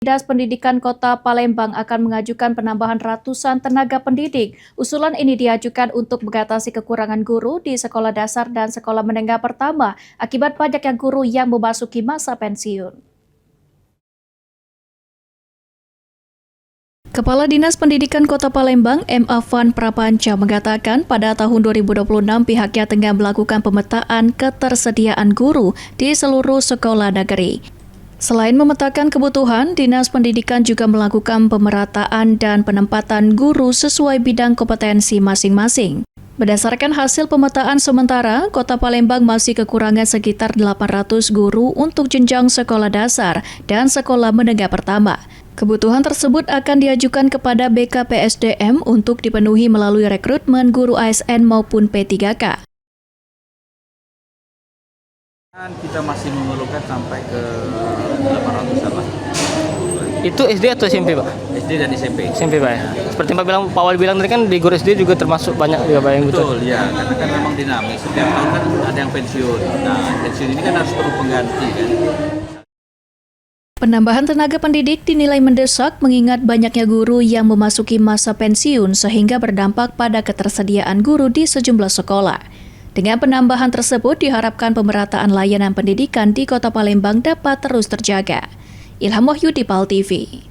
Dinas Pendidikan Kota Palembang akan mengajukan penambahan ratusan tenaga pendidik. Usulan ini diajukan untuk mengatasi kekurangan guru di sekolah dasar dan sekolah menengah pertama akibat banyaknya guru yang memasuki masa pensiun. Kepala Dinas Pendidikan Kota Palembang, M. Afan Prapanca, mengatakan pada tahun 2026 pihaknya tengah melakukan pemetaan ketersediaan guru di seluruh sekolah negeri. Selain memetakan kebutuhan, Dinas Pendidikan juga melakukan pemerataan dan penempatan guru sesuai bidang kompetensi masing-masing. Berdasarkan hasil pemetaan sementara, Kota Palembang masih kekurangan sekitar 800 guru untuk jenjang sekolah dasar dan sekolah menengah pertama. Kebutuhan tersebut akan diajukan kepada BKPSDM untuk dipenuhi melalui rekrutmen guru ASN maupun P3K. Kita masih memerlukan sampai ke 800-an lah. Itu SD atau SMP, Pak? SD dan SMP. SMP, Pak ya. Seperti Pak Wali bilang tadi kan di guru SD juga termasuk banyak juga Pak yang butuh. Betul, ya. Karena kan memang dinamis. Setiap tahun kan ada yang pensiun. Nah, pensiun ini kan harus perlu pengganti kan. Penambahan tenaga pendidik dinilai mendesak mengingat banyaknya guru yang memasuki masa pensiun sehingga berdampak pada ketersediaan guru di sejumlah sekolah. Dengan penambahan tersebut diharapkan pemerataan layanan pendidikan di Kota Palembang dapat terus terjaga. Ilham Wahyudi, PAL TV.